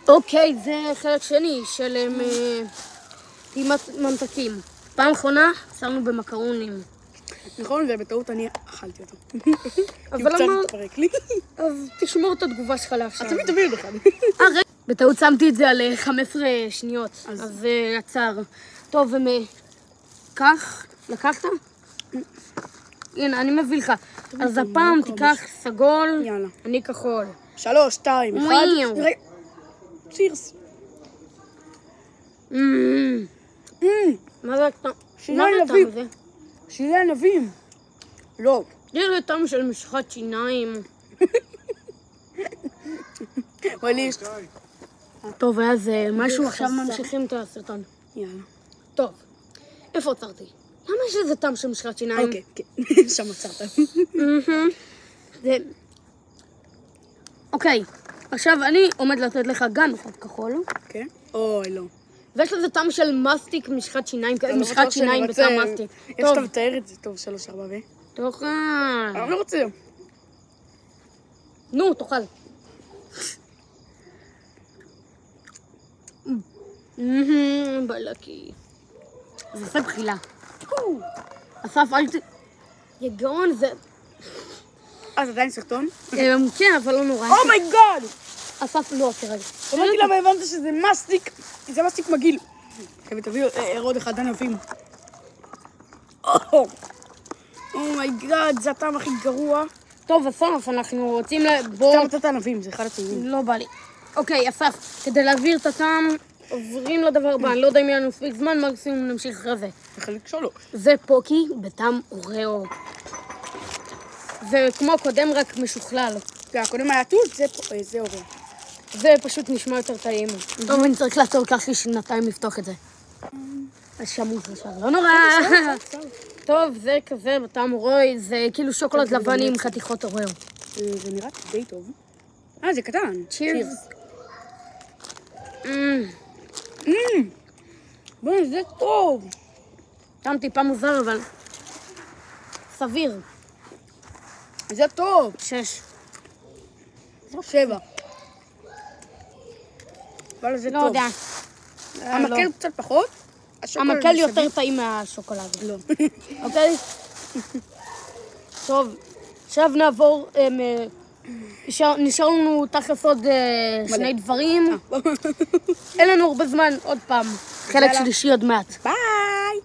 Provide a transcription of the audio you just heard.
אוקיי, זה חלק שני של ממתקים. פעם אחרונה שמנו במקרונים. נכון, ובטעות אני אכלתי אותו. אבל קצת התפרק לי. אז תשמור את התגובה שלך לעכשיו. אז תמיד תביא עוד אחד. בטעות שמתי את זה על 15 שניות, אז עצר. טוב, כך, לקחת? הנה, אני מביא לך. אז הפעם תיקח סגול, אני כחול. 3, 2, 1. צ'ירס. מה זה הטעם? שירי ענבים. שירי ענבים. לא. זה טעם של משחת שיניים. וואלי. טוב, אז משהו, עכשיו ממשיכים את הסרטון. יאללה. טוב, איפה עצרתי? למה יש איזה טעם של משחת שיניים? אוקיי, כן. שם עצרת. זה... אוקיי, עכשיו אני עומד לתת לך גם אחד כחול. כן? אוי, לא. ויש לזה טעם של מסטיק, משחת שיניים, משחת שיניים בטעם מסטיק. איך שאתה מתאר את זה? טוב, 3, 4 ו... תאכל. אני לא רוצה. נו, תאכל. בלקי. זה עושה בחילה. אסף, אל ת... יגאון, זה... אז עדיין סרטון? כן, אבל לא נורא. אומייגאד! אסף, לא, כרגע. אמרתי למה הבנת שזה מסטיק. זה מסטיק מגעיל. תביאו עוד אחד ענבים. אומייגאד, זה הטעם הכי גרוע. טוב, אסף, אנחנו רוצים בוא... סתם את הענבים, זה אחד הטעמים. לא בא לי. אוקיי, אסף, כדי להעביר את הטעם, עוברים לדבר הבא. אני לא יודע אם יהיה לנו מספיק זמן, מקסימום נמשיך אחרי זה. בחלק שלו. זה פוקי בטעם אוריאו. זה כמו הקודם, רק משוכלל. הקודם היה תות, זה אוריאו. זה פשוט נשמע יותר טעים. טוב, אני צריך לעצור כך לי שנתיים לפתוח את זה. השמוס עכשיו, לא נורא. טוב, זה כזה בטעם אוריאו, זה כאילו שוקולד לבן עם חתיכות אוריאו. זה נראה די טוב. זה קטן. צ'ירס. בואי, זה טוב. טעם טיפה מוזר, אבל סביר. זה טוב. 6. 7. אבל זה טוב. לא יודע. המקל קצת פחות. המקל יותר טעים מהשוקולד. לא. אוקיי? טוב, עכשיו נעבור, נשאר לנו תכלס עוד 2 דברים. אין לנו הרבה זמן, עוד פעם. חלק שלישי עוד מעט. ביי!